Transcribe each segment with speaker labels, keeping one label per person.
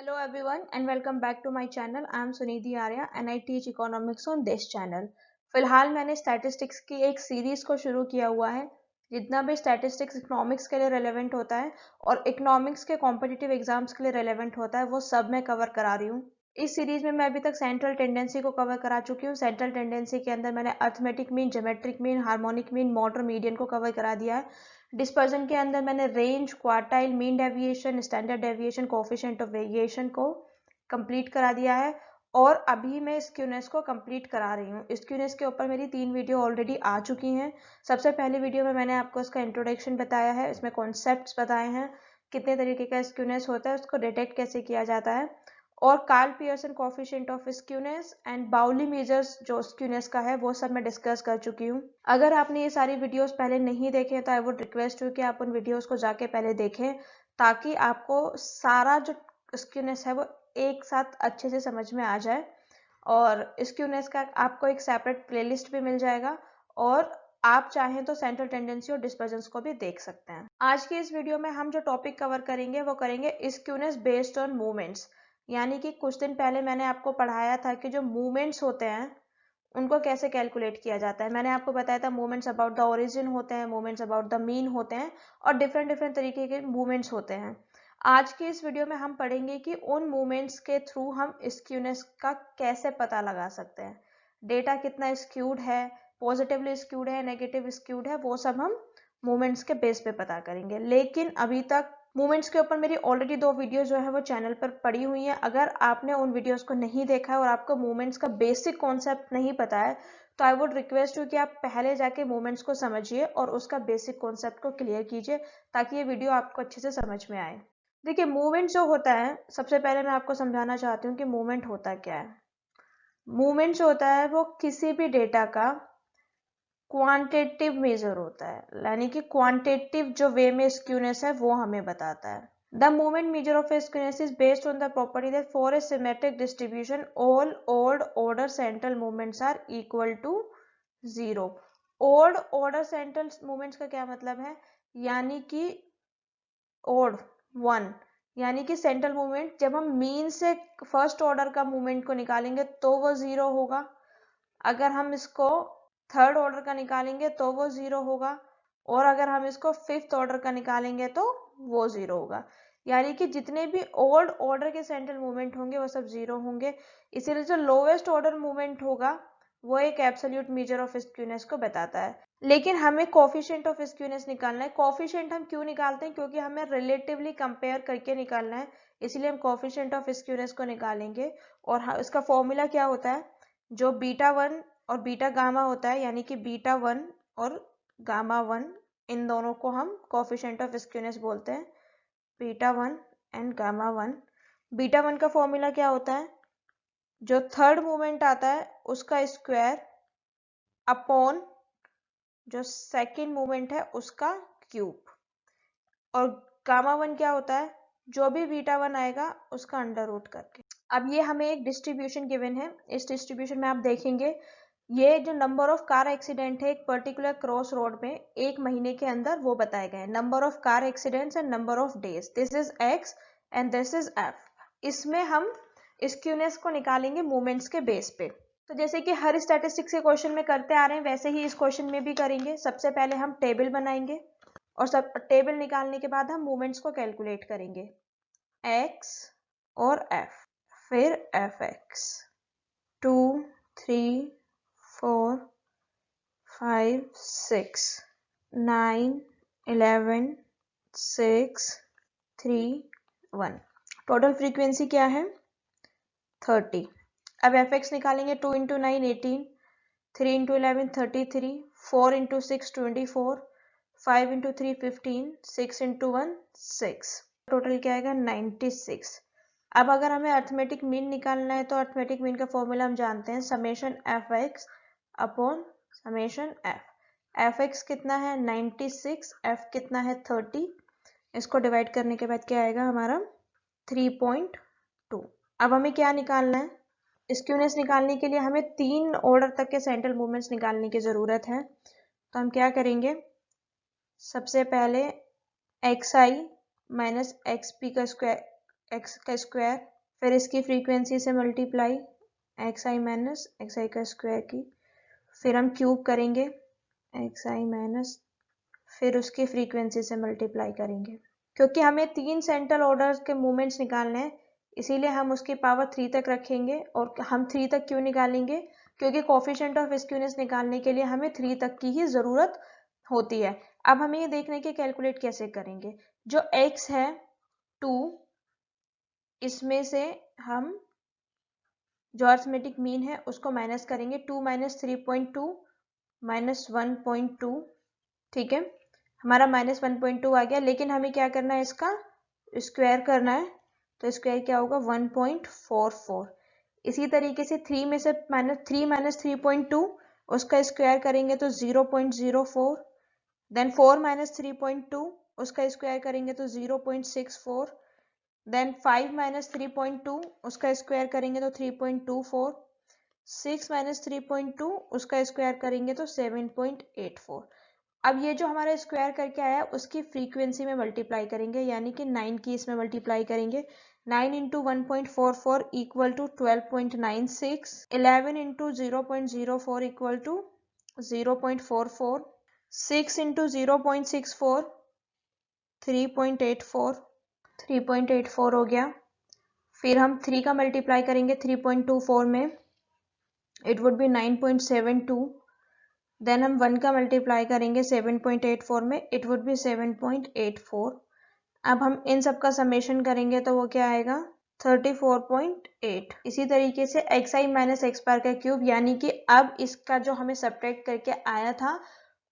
Speaker 1: Hello everyone and welcome back to my channel. I am Sunidhi Arya and I teach economics on this channel. फिलहाल मैंने statistics की एक series को शुरू किया हुआ है। जितना भी स्टैटिस्टिक्स इकोनॉमिक्स के लिए रेलेवेंट होता है और इकोनॉमिक्स के कॉम्पिटिटिव एग्जाम्स के लिए रेलेवेंट होता है वो सब मैं कवर करा रही हूँ। इस सीरीज में मैं अभी तक सेंट्रल टेंडेंसी को कवर करा चुकी हूँ। सेंट्रल टेंडेंसी के अंदर मैंने arithmetic mean, geometric mean, harmonic mean, mode और मीडियन को कवर करा दिया है। डिस्पर्जन के अंदर मैंने range, quartile, mean deviation, standard deviation, coefficient of variation को कंप्लीट करा दिया है और अभी मैं स्क्यूनेस को कंप्लीट करा रही हूँ। स्क्यूनेस के ऊपर मेरी 3 वीडियो ऑलरेडी आ चुकी हैं। सबसे पहली वीडियो में मैंने आपको इसका इंट्रोडक्शन बताया है, इसमें कॉन्सेप्ट्स बताए हैं, कितने तरीके का स्क्यूनेस होता है, उसको डिटेक्ट कैसे किया जाता है और Karl Pearson coefficient of skewness and Bowley measures जो स्क्यूनेस का है वो सब मैं डिस्कस कर चुकी हूँ। अगर आपने ये सारी वीडियोस पहले नहीं देखे तो आई वुड रिक्वेस्ट यू कि आप उन वीडियोस को जाके पहले देखें ताकि आपको सारा जो स्क्यूनेस है वो एक साथ अच्छे से समझ में आ जाए और स्क्यूनेस का आपको एक सेपरेट प्लेलिस्ट भी मिल जाएगा और आप चाहें तो सेंट्रल टेंडेंसी और डिस्पर्जन्स को भी देख सकते हैं। आज की इस वीडियो में हम जो टॉपिक कवर करेंगे वो करेंगे स्क्यूनेस बेस्ड ऑन मूवमेंट्स। यानी कि कुछ दिन पहले मैंने आपको पढ़ाया था कि जो मूवमेंट्स होते हैं उनको कैसे कैलकुलेट किया जाता है। मैंने आपको बताया था मूवमेंट्स अबाउट द ओरिजिन होते हैं, मूवमेंट्स अबाउट द मीन होते हैं और डिफरेंट डिफरेंट तरीके के मूवमेंट्स होते हैं। आज की इस वीडियो में हम पढ़ेंगे कि उन मूवमेंट्स के थ्रू हम स्क्यूनेस का कैसे पता लगा सकते हैं। डेटा कितना स्क्यूड है, पॉजिटिवली स्क्यूड है, नेगेटिव स्क्यूड है, वो सब हम मूवमेंट्स के बेस पे पता करेंगे। लेकिन अभी तक मूवमेंट्स के ऊपर मेरी ऑलरेडी 2 वीडियो जो है वो चैनल पर पड़ी हुई हैं। अगर आपने उन वीडियोस को नहीं देखा है और आपको मूवमेंट्स का बेसिक कॉन्सेप्ट नहीं पता है तो आई वुड रिक्वेस्ट यू कि आप पहले जाके मूवमेंट्स को समझिए और उसका बेसिक कॉन्सेप्ट को क्लियर कीजिए ताकि ये वीडियो आपको अच्छे से समझ में आए। देखिए, मूवमेंट जो होता है, सबसे पहले मैं आपको समझाना चाहती हूँ कि मूवमेंट होता क्या है। मूवमेंट जो होता है वो किसी भी डेटा का क्वांटिटेटिव मेजर होता है, यानी कि क्वांटिटेटिव जो वे में स्क्यूनेस है वो हमें बताता है। The movement measure of skewness is based on the property that for a symmetric distribution all odd order central movements are equal to 0। Odd order central movements का क्या मतलब है, यानी कि ओड 1, यानी कि सेंट्रल मूवमेंट जब हम मीन से फर्स्ट ऑर्डर का मूवमेंट को निकालेंगे तो वो 0 होगा। अगर हम इसको थर्ड ऑर्डर का निकालेंगे तो वो 0 होगा और अगर हम इसको फिफ्थ ऑर्डर का निकालेंगे तो वो 0 होगा। यानी कि जितने भी ओड ऑर्डर के सेंट्रल मूवमेंट होंगे वो सब 0 होंगे। इसीलिए जो लोवेस्ट ऑर्डर मूवमेंट होगा वो एक एब्सोल्यूट मेजर ऑफ स्क्यूनेस को बताता है। लेकिन हमें कोफिशिएंट ऑफ स्क्यूनेस निकालना है। कोफिशिएंट हम क्यों निकालते हैं, क्योंकि हमें रिलेटिवली कंपेयर करके निकालना है, इसलिए हम कोफिशिएंट ऑफ स्क्यूनेस को निकालेंगे। और इसका फॉर्मूला क्या होता है, जो बीटा 1 और बीटा गामा होता है, यानी कि बीटा 1 और गामा 1 इन दोनों को हम कोफिशिएंट ऑफ स्क्यूनेस बोलते हैं। Beta 1 and gamma 1। बीटा 1 का फॉर्मूला क्या होता है, जो थर्ड मूवमेंट आता है उसका स्क्वायर अपॉन जो सेकंड मूवमेंट है उसका क्यूब। और गामा 1 क्या होता है, जो भी बीटा 1 आएगा उसका अंडर रूट करके। अब ये हमें एक डिस्ट्रीब्यूशन गिवन है। इस डिस्ट्रीब्यूशन में आप देखेंगे ये जो नंबर ऑफ कार एक्सीडेंट है एक पर्टिकुलर क्रॉस रोड में एक महीने के अंदर वो बताए गए हैं। Number of car accidents and number of days, this is x and this is F. इसमें हम स्क्यूनेस को निकालेंगे मूवमेंट्स के बेस पे। तो जैसे कि हर स्टैटिस्टिक्स के क्वेश्चन में करते आ रहे हैं वैसे ही इस क्वेश्चन में भी करेंगे। सबसे पहले हम टेबल बनाएंगे और सब टेबल निकालने के बाद हम मूवमेंट्स को कैलकुलेट करेंगे, एक्स और एफ, फिर एफ एक्स 2 3 4 5 6 9 11 6 3 1। टोटल फ्रीक्वेंसी क्या है 30। अब एफ एक्स निकालेंगे, 2 into 9 18, 3 into 11 33, 4 into 6 24, 5 into 3 15, 6 into 1 6। Total क्या आएगा 96। अब अगर हमें अर्थमेटिक मीन निकालना है तो अर्थमेटिक मीन का फॉर्मूला हम जानते हैं, summation F x upon summation F. F x कितना है 96, एफ कितना है 30। इसको डिवाइड करने के बाद क्या आएगा हमारा 3.2। अब हमें क्या निकालना है, स्क्यूनेस निकालने के लिए हमें 3 ऑर्डर तक के सेंट्रल मूवमेंट्स निकालने की जरूरत है। तो हम क्या करेंगे, सबसे पहले x I minus X P का स्क्वायर, एक्स का स्क्वायर, फिर इसकी फ्रीक्वेंसी से multiply x I minus x I का स्क्वायर की, फिर हम क्यूब करेंगे एक्स आई माइनस, फिर उसकी फ्रीक्वेंसी से मल्टीप्लाई करेंगे। क्योंकि हमें 3 सेंट्रल ऑर्डर के मूवमेंट्स निकालने हैं, इसीलिए हम उसकी पावर 3 तक रखेंगे। और हम 3 तक क्यों निकालेंगे? क्योंकि कोफिशिएंट ऑफ स्क्यूनेस निकालने के लिए हमें 3 तक की ही ज़रूरत होती है। अब हमें ये देखना है कि कैलकुलेट कैसे करेंगे। जो x है 2, इसमें से हम जो अर्थमेटिक मीन है उसको माइनस करेंगे। 2 माइनस 3.2 माइनस 1.2, ठीक है, हमारा माइनस 1.2 आ गया। लेकिन हमें क्या करना है, इसका स्क्वायर करना है, तो स्क्वायर क्या होगा 1.44। इसी तरीके से 3 में से -3 माइनस 3.2 उसका स्क्वायर करेंगे तो 0.04, देन 4 माइनस 3.2 उसका स्क्वायर करेंगे तो 0.64, देन 5 माइनस 3.2 उसका स्क्वायर करेंगे तो 3.24, 6 माइनस 3.2 उसका स्क्वायर करेंगे तो 7.84। अब ये जो हमारा स्क्वायर करके आया उसकी फ्रीक्वेंसी में मल्टीप्लाई करेंगे, यानी कि 9 की इसमें मल्टीप्लाई करेंगे। 9 into 1.44 equal to 12.96, 11 into 0.04 equal to 0.44, 6 into 0.64 3.84, 3.84 हो गया। फिर हम 3 का मल्टीप्लाई करेंगे 3.24 में, इट वुड बी 9.72, देन हम 1 का मल्टीप्लाई करेंगे 7.84 में, इट वुड बी 7.84। अब हम इन सब का समेशन करेंगे तो वो क्या आएगा 34.8। इसी तरीके से x I minus X bar का क्यूब, यानी कि अब इसका जो हमें सब्ट्रैक्ट करके आया था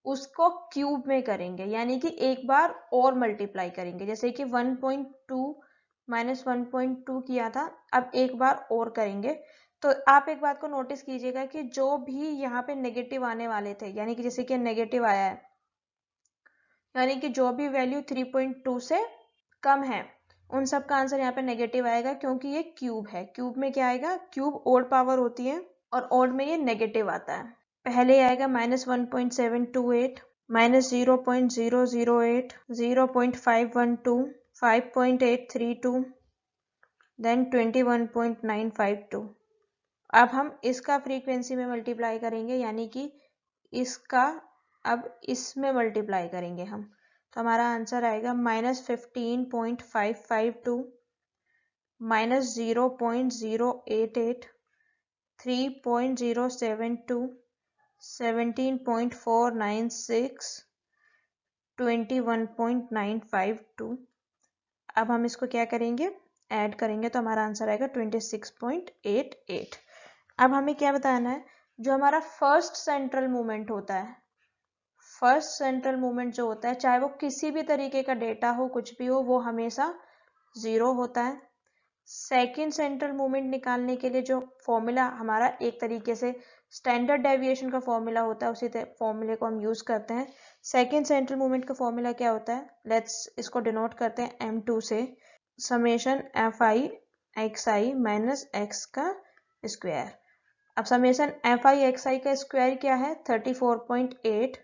Speaker 1: उसको क्यूब में करेंगे, यानी कि एक बार और मल्टीप्लाई करेंगे। जैसे कि 1.2 माइनस 1.2 किया था, अब एक बार और करेंगे। तो आप एक बात को नोटिस कीजिएगा कि जो भी यहाँ पे नेगेटिव आने वाले थे, यानी कि जैसे कि नेगेटिव आया है, यानी कि जो भी वैल्यू 3.2 से कम है उन सब का आंसर यहाँ पे नेगेटिव आएगा, क्योंकि ये क्यूब है। क्यूब में क्या आएगा, क्यूब ओड पावर होती है और ओड में ये नेगेटिव आता है। पहले आएगा -1.728, -0.008, 0.512, 5.832, देन 21.952। अब हम इसका फ्रीक्वेंसी में मल्टीप्लाई करेंगे, यानी कि इसका अब इसमें मल्टीप्लाई करेंगे हम, तो हमारा आंसर आएगा -15.552, -0.088, 3.072, 17.496, 21.952। अब हम इसको क्या करेंगे, ऐड करेंगे तो हमारा आंसर आएगा 26.88। अब हमें क्या बताना है, जो हमारा फर्स्ट सेंट्रल मूवमेंट होता है, फर्स्ट सेंट्रल मूवमेंट जो होता है, चाहे वो किसी भी तरीके का डेटा हो, कुछ भी हो, वो हमेशा 0 होता है। सेकेंड सेंट्रल मूवमेंट निकालने के लिए जो फॉर्मूला हमारा एक तरीके से स्टैंडर्ड डेविएशन का फॉर्मूला होता है, उसी फॉर्मूले को हम यूज करते हैं। सेकेंड सेंट्रल मूवमेंट का फॉर्मूला क्या होता है, लेट्स इसको डिनोट करते हैं m2 से, summation F I X I minus X का स्क्वायर। अब summation F I X I का स्क्वायर क्या है 34.8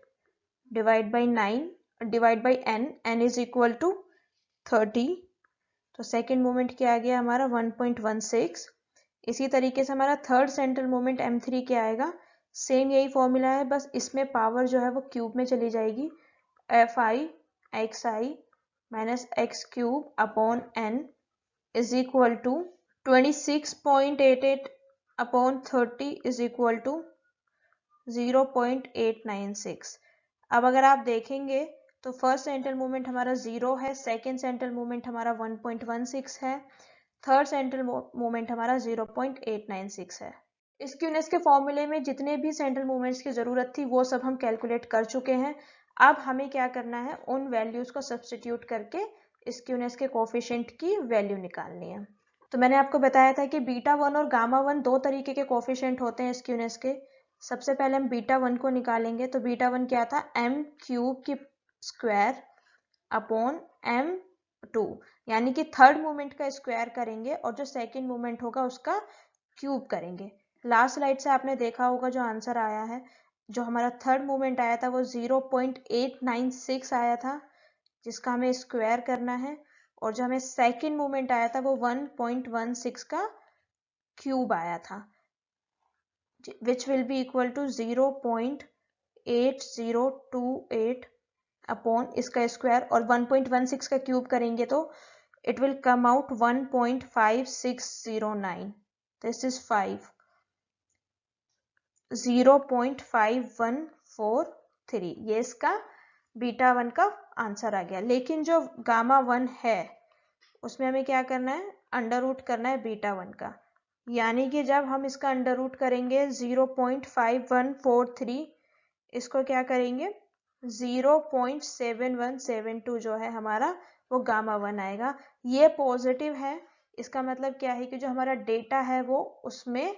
Speaker 1: divide by 9 divide by n is equal to 30। तो सेकेंड मोमेंट क्या आ गया हमारा 1.16। इसी तरीके से हमारा थर्ड सेंट्रल मोमेंट m3 क्या आएगा, सेम यही फॉर्मूला है, बस इसमें पावर जो है वो क्यूब में चली जाएगी। F I X I minus X cube upon n is equal to 26.88 upon 30 is equal to 0.896। अब अगर आप देखेंगे तो फर्स्ट सेंट्रल मूवमेंट हमारा 0 है, सेकेंड सेंट्रल मूवमेंट हमारा 1.16 है, थर्ड सेंट्रल मूवमेंट हमारा 0.896 है। स्क्यूनेस के फॉर्मूले में जितने भी सेंट्रल मूवमेंट्स की जरूरत थी वो सब हम कैलकुलेट कर चुके हैं। अब हमें क्या करना है, उन वैल्यूज को सब्सटीट्यूट करके स्क्यूनेस के कोफिशिएंट की वैल्यू निकालनी है। तो मैंने आपको बताया था कि β1 और γ1 दो तरीके के कोफिशिएंट होते हैं स्क्यूनेस के। सबसे पहले हम β1 को निकालेंगे, तो β1 क्या था, m क्यूब की स्क्वायर अपॉन m2, यानी कि थर्ड मूवमेंट का स्क्वायर करेंगे और जो सेकेंड मूवमेंट होगा उसका क्यूब करेंगे। लास्ट स्लाइड से आपने देखा होगा जो आंसर आया है, जो हमारा थर्ड मूवमेंट आया था वो 0.896 आया था, जिसका हमें स्क्वायर करना है। और जो हमें सेकेंड मोमेंट आया था वो 1.16 का क्यूब आया था, which will be equal to 0.8028 upon इसका स्क्वायर, और 1.16 का क्यूब करेंगे तो it will come out 1.5609. This is 5, 0.5143, ये इसका बीटा 1 का आंसर आ गया। लेकिन जो गामा 1 है उसमें हमें क्या करना है, अंडर रूट करना है बीटा 1 का, यानी कि जब हम इसका अंडर रूट करेंगे 0.5143, इसको क्या करेंगे 0.7172 जो है हमारा वो गामा 1 आएगा। ये पॉजिटिव है, इसका मतलब क्या है कि जो हमारा डेटा है वो उसमें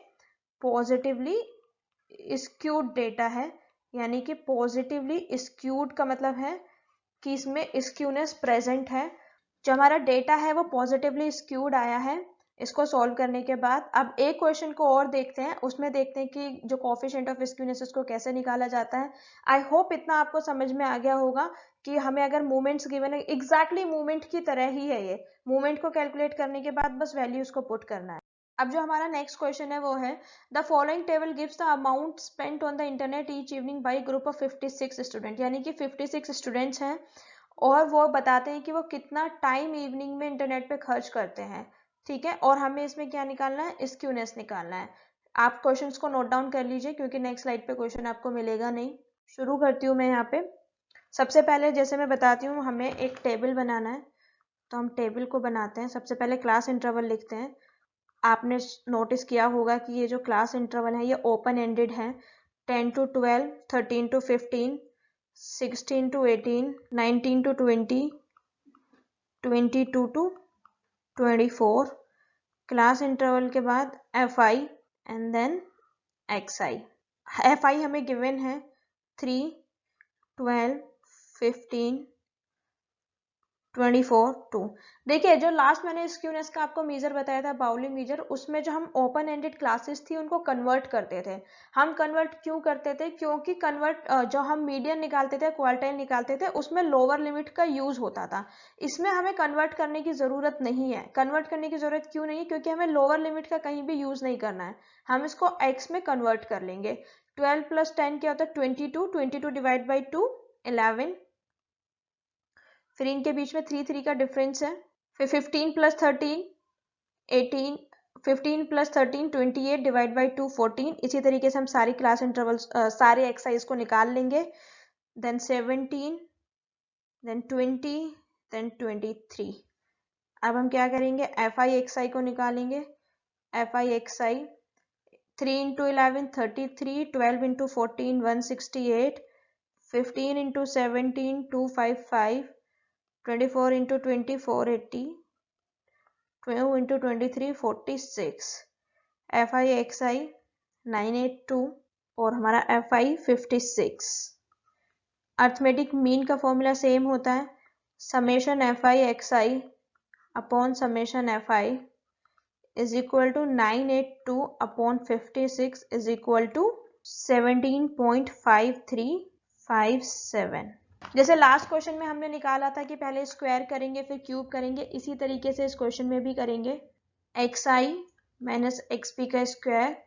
Speaker 1: पॉजिटिवली स्क्यूड डेटा है, यानी कि पॉजिटिवली स्क्यूड का मतलब है कि इसमें स्क्यूनेस प्रेजेंट है। जो हमारा डेटा है वो पॉजिटिवली स्क्यूड आया है। इसको सॉल्व करने के बाद अब एक क्वेश्चन को और देखते हैं, उसमें देखते हैं कि जो कोफिशिएंट ऑफ स्क्यूनेस उसको कैसे निकाला जाता है। आई होप इतना आपको समझ में आ गया होगा कि हमें अगर मूवमेंट्स गिवन है, एग्जैक्टली मूवमेंट की तरह ही है ये, मूवमेंट को कैलकुलेट करने के बाद बस वैल्यूज को पुट करना है। अब जो हमारा नेक्स्ट क्वेश्चन है वो है the following table gives the amount spent on the internet each evening bye group of 56 student, यानी कि 56 स्टूडेंट्स हैं और वो बताते हैं कि वो कितना टाइम इवनिंग में इंटरनेट पे खर्च करते हैं, ठीक है। और हमें इसमें क्या निकालना है, स्क्यूनेस निकालना है। आप क्वेश्चंस को नोट डाउन कर लीजिए क्योंकि नेक्स्ट स्लाइड पे क्वेश्चन आपको मिलेगा नहीं। शुरू करती हूँ मैं यहाँ पे। सबसे पहले जैसे मैं बताती हूँ हमें एक टेबल बनाना है, तो हम टेबल को बनाते हैं। सबसे पहले क्लास इंटरवल लिखते हैं। आपने नोटिस किया होगा कि ये जो क्लास इंटरवल है ये ओपन एंडेड है। 10 to 12, 13 to 15, 16 to 18, 19 to 20, 22 to 24। Class interval के बाद F I and then X I. F I हमें गिवन है 3, 12, 15, 24, 2। देखिए जो लास्ट मैंने स्क्यूनेस का आपको मीजर बताया था, बाउली मीजर, उसमें जो हम ओपन एंडेड क्लासेस थी उनको कन्वर्ट करते थे। हम कन्वर्ट क्यों करते थे, क्योंकि कन्वर्ट जो हम मीडियन निकालते थे, क्वार्टाइल निकालते थे, उसमें लोअर लिमिट का यूज होता था। इसमें हमें कन्वर्ट करने की जरूरत नहीं है। कन्वर्ट करने की जरूरत क्यों नहीं है, क्योंकि हमें लोअर लिमिट का कहीं भी यूज नहीं करना है, हम इसको एक्स में कन्वर्ट कर लेंगे। 12 + 10 क्या होता है 22, 22 डिवाइड बाई 2 11, फिर इनके बीच में 3 3 का डिफरेंस है। फिर 15 + 13 18, 15 + 13 28 डिवाइड बाई 2 14। इसी तरीके से हम सारी क्लास इंटरवल्स सारे एक्सरसाइज को निकाल लेंगे। Then 17, then 20, then 23। अब हम क्या करेंगे, एफ आई एक्स आई को निकालेंगे। F I X I 3 × 11 33, 12 × 14 168, 15 × 17 255, 24 × 20 480, 12 × 23 46, F I X I 982 और हमारा एफ आई 56। अर्थमेटिक मीन का फॉर्मूला सेम होता है, summation F I X I upon summation F I is equal to 982 upon 56 is equal to 17.5357। जैसे last question में हमने निकाला था कि पहले स्क्वायर करेंगे फिर क्यूब करेंगे, इसी तरीके से इस क्वेश्चन में भी करेंगे। X I minus X P का स्क्वायर,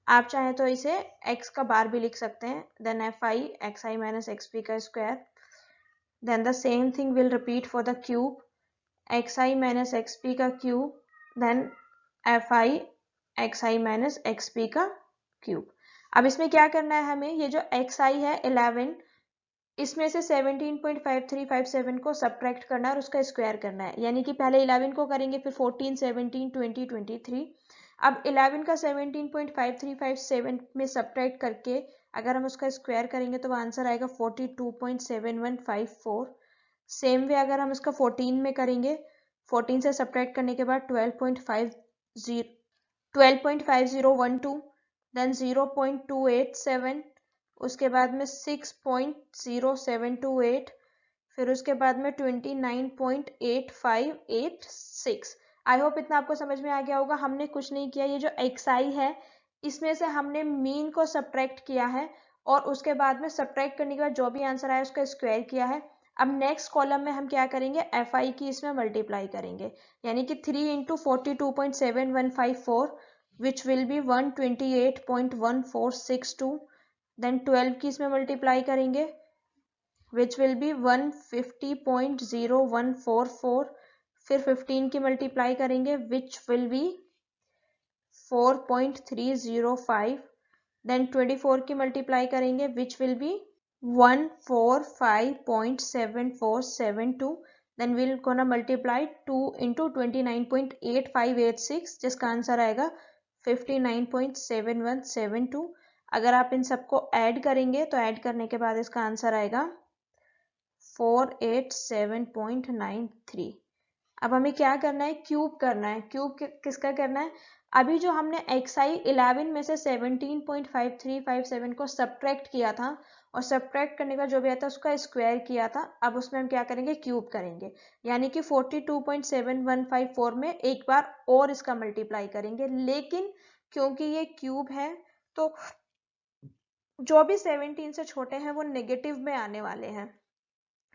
Speaker 1: आप चाहें तो इसे x का बार भी लिख सकते हैं। Then F I X I minus X P का square, then the same thing will repeat for the cube, X I minus X P का cube, then F I X I minus X P का cube. अब इसमें क्या करना है हमें, ये जो एक्स आई है 11, इसमें से 17.5357 को सब्ट्रैक्ट करना है और उसका स्क्वायर करना है, यानी कि पहले 11 को करेंगे फिर 14 17 20 23। अब 11 का 17.5357 में सब्ट्रैक्ट करके अगर हम उसका स्क्वायर करेंगे तो वो आंसर आएगा 42.7154। सेम वे अगर हम इसका 14 में करेंगे, 14 से सब्ट्रैक्ट करने के बाद 12.5012, देन 0.287, उसके बाद में 6.0728, फिर उसके बाद में 29.8586। आई होप इतना आपको समझ में आ गया होगा। हमने कुछ नहीं किया, ये जो एक्स आई है इसमें से हमने मीन को सब्ट्रैक्ट किया है और उसके बाद में सब्ट्रैक्ट करने के बाद जो भी आंसर आया उसका स्क्वायर किया है। अब नेक्स्ट कॉलम में हम क्या करेंगे, fi की इसमें मल्टीप्लाई करेंगे, यानी कि 3 into 42.7154 which will be 128.1462, then 12 की इसमें मल्टीप्लाई करेंगे विच विल बी 150.0144, फिर 15 की मल्टीप्लाई करेंगे विच विल बी 4.305, देन 24 की मल्टीप्लाई करेंगे विच will B 145.7472, then we'll gonna multiply 2 into 29.8586 जिसका आंसर आएगा 59.7172। अगर आप इन सबको ऐड करेंगे तो ऐड करने के बाद इसका आंसर आएगा 487.93। अब हमें क्या करना है, क्यूब करना है। क्यूब किसका करना है, अभी जो हमने xi 11 में से 17.5357 को सब्ट्रैक्ट किया था और सब्ट्रैक्ट करने का जो भी आता उसका स्क्वायर किया था, अब उसमें हम क्या करेंगे, क्यूब करेंगे, यानी कि 42.7154 में एक बार और इसका मल्टीप्लाई करेंगे, लेकिन क्योंकि ये क्यूब है तो जो भी 17 से छोटे हैं वो नेगेटिव में आने वाले हैं।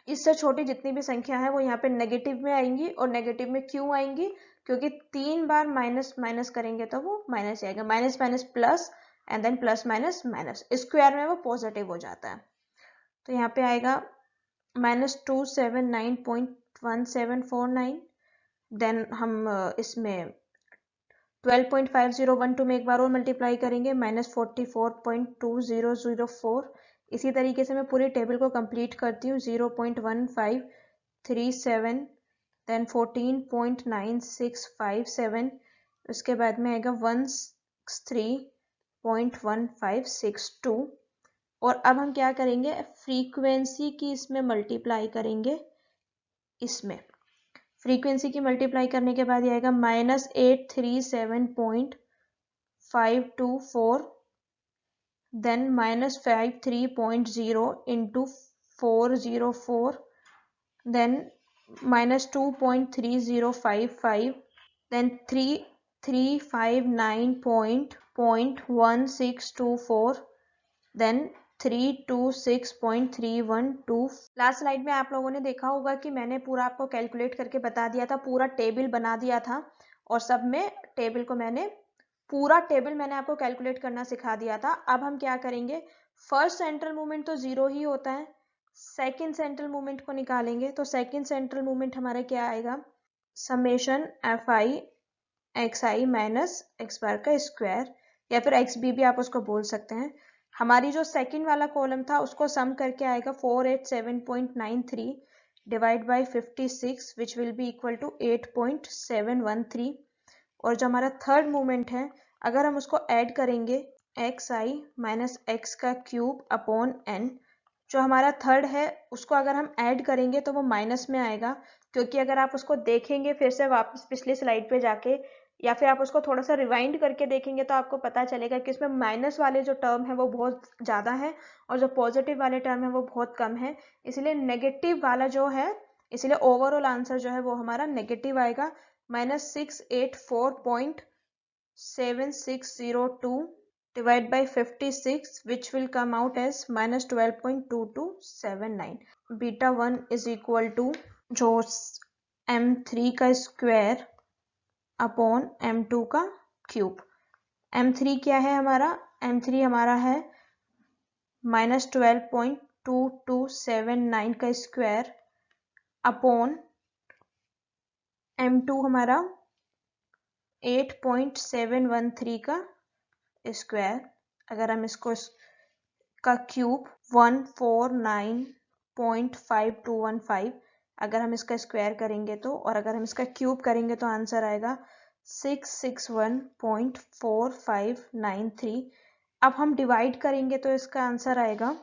Speaker 1: इससे छोटी जितनी भी संख्या है वो यहाँ पे नेगेटिव में आएंगी, और नेगेटिव में क्यों आएंगी, क्योंकि 3 बार माइनस माइनस करेंगे तो वो माइनस आएगा, minus minus plus and then plus minus minus, square में वो पॉजिटिव हो जाता है। तो यहाँ पे आएगा -279.1749, देन हम इसमें 12.5012 में एक बार और मल्टीप्लाई करेंगे -44.2004। इसी तरीके से मैं पूरी टेबल को कंप्लीट करती हूँ, 0.1537, देन 14.9657, उसके बाद में आएगा 163.1562। और अब हम क्या करेंगे, फ्रीक्वेंसी की इसमें मल्टीप्लाई करेंगे, इसमें फ्रीक्वेंसी की मल्टीप्लाई करने के बाद ये आएगा -837.524, then -53.0 into 404, then -2.3055, then 359.1624, then 326.312। Last slide में आप लोगों ने देखा होगा कि मैंने पूरा आपको कैलकुलेट करके बता दिया था, पूरा टेबल बना दिया था, और सब में टेबल को पूरा टेबल मैंने आपको कैलकुलेट करना सिखा दिया था। अब हम क्या करेंगे, फर्स्ट सेंट्रल मूवमेंट तो 0 ही होता है, सेकेंड सेंट्रल मूवमेंट को निकालेंगे, तो सेकेंड सेंट्रल मूवमेंट हमारा क्या आएगा, summation fi xi minus X bar का स्क्वायर, या फिर xb भी आप उसको बोल सकते हैं। हमारी जो सेकंड वाला कॉलम था उसको सम करके आएगा 487.93 divide by 56 which will be equal to 8.713। और जो हमारा थर्ड मूवमेंट है, अगर हम उसको ऐड करेंगे xi माइनस एक्स का क्यूब अपॉन n, जो हमारा थर्ड है उसको अगर हम ऐड करेंगे तो वो माइनस में आएगा, क्योंकि अगर आप उसको देखेंगे फिर से वापस पिछली स्लाइड पे जाके, या फिर आप उसको थोड़ा सा रिवाइंड करके देखेंगे तो आपको पता चलेगा कि इसमें माइनस वाले जो टर्म है वो बहुत ज़्यादा है और जो पॉजिटिव वाले टर्म है वो बहुत कम है, इसलिए नेगेटिव वाला जो है, इसलिए ओवरऑल आंसर जो है वो हमारा नेगेटिव आएगा, -684.7602 divided by 56 which will come out as -12.2279। Beta 1 is equal to जो m3 का स्क्वायर अपॉन m2 का क्यूब। m3 क्या है हमारा, m3 हमारा है -12.2279 का स्क्वायर अपॉन m2 हमारा 8.713 का स्क्वायर। अगर हम इसको का क्यूब 149.5215, अगर हम इसका स्क्वायर करेंगे तो, और अगर हम इसका क्यूब करेंगे तो आंसर आएगा 661.4593। अब हम डिवाइड करेंगे तो इसका आंसर आएगा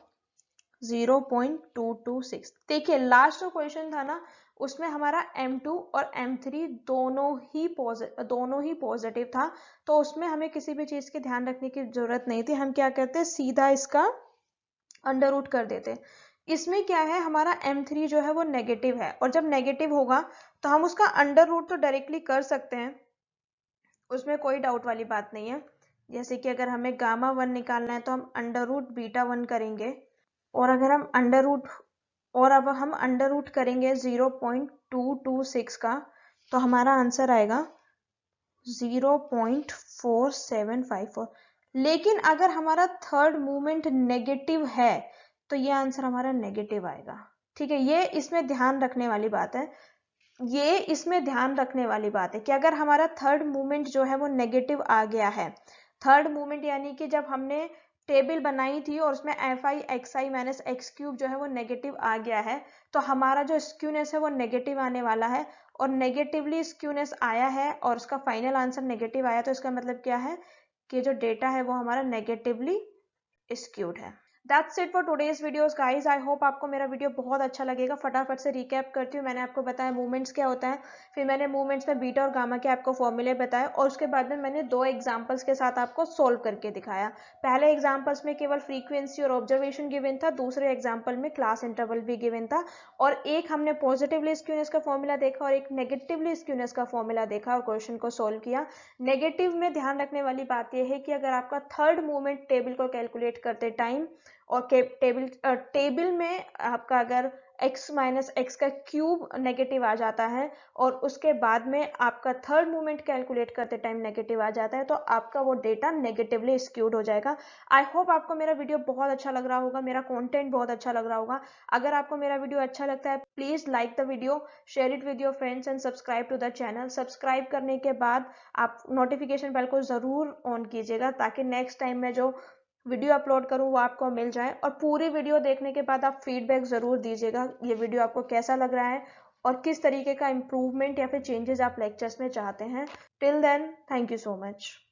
Speaker 1: 0.226। देखिए लास्ट जो क्वेश्चन था ना उसमें हमारा m2 और m3 दोनों ही पॉजिटिव था, तो उसमें हमें किसी भी चीज के ध्यान रखने की जरूरत नहीं थी, हम क्या करते सीधा इसका अंडर रूट कर देते। इसमें क्या है, हमारा m3 जो है वो नेगेटिव है, और जब नेगेटिव होगा तो हम उसका अंडर रूट तो डायरेक्टली कर सकते हैं, उसमें कोई डाउट वाली बात नहीं है। जैसे कि अगर हमें गामा 1 निकालना है तो हम अंडर रूट बीटा 1 करेंगे, और अगर हम अंडर रूट और अब हम अंडर रूट करेंगे 0.226 का, तो हमारा आंसर आएगा 0.4754। लेकिन अगर हमारा थर्ड मूवमेंट नेगेटिव है तो ये आंसर हमारा नेगेटिव आएगा। ठीक है, ये इसमें ध्यान रखने वाली बात है, ये इसमें ध्यान रखने वाली बात है कि अगर हमारा थर्ड मूवमेंट जो है वो नेगेटिव आ गया है, थर्ड मूवमेंट यानी कि जब हमने टेबल बनाई थी और उसमें F I X I minus X cube जो है वो नेगेटिव आ गया है, तो हमारा जो स्क्यूनेस है वो नेगेटिव आने वाला है। और नेगेटिवली स्क्यूनेस आया है और उसका फाइनल आंसर नेगेटिव आया, तो इसका मतलब क्या है कि जो डेटा है वो हमारा नेगेटिवली स्क्यूड है। That's it for today's videos guys. I hope आपको मेरा वीडियो बहुत अच्छा लगेगा। फटाफट से रिकैप करती हूँ। मैंने आपको बताया मूवमेंट्स क्या होता है, फिर मैंने मूवमेंट्स में बीटा और गामा के आपको फॉर्मूले बताए, और उसके बाद में मैंने 2 एग्जांपल्स के साथ आपको सोल्व करके दिखाया। पहले एग्जांपल्स में केवल फ्रीक्वेंसी और ऑब्जर्वेशन गिवन था, दूसरे एग्जाम्पल में क्लास इंटरवल भी गिवन था, और एक हमने पॉजिटिवली स्क्यूनेस का फॉर्मूला देखा और एक नेगेटिवली स्क्यूनेस का फॉर्मूला देखा और क्वेश्चन को सोल्व किया। नेगेटिव में ध्यान रखने वाली बात यह है कि अगर आपका थर्ड मूवमेंट टेबल को कैलकुलेट करते टाइम और टेबल में आपका अगर x माइनस एक्स का क्यूब नेगेटिव आ जाता है और उसके बाद में आपका थर्ड मूवमेंट कैलकुलेट करते टाइम नेगेटिव आ जाता है, तो आपका वो डेटा नेगेटिवली स्क्यूड हो जाएगा। आई होप आपको मेरा वीडियो बहुत अच्छा लग रहा होगा, मेरा कंटेंट बहुत अच्छा लग रहा होगा। अगर आपको मेरा वीडियो अच्छा लगता है, please like the video, share it with your friends and subscribe to the channel. Subscribe करने के बाद आप नोटिफिकेशन बेल को जरूर ऑन कीजिएगा, ताकि नेक्स्ट टाइम में जो वीडियो अपलोड करूं वो आपको मिल जाए। और पूरी वीडियो देखने के बाद आप फीडबैक ज़रूर दीजिएगा, ये वीडियो आपको कैसा लग रहा है और किस तरीके का इम्प्रूवमेंट या फिर चेंजेस आप लेक्चर्स में चाहते हैं। Till then, thank you so much.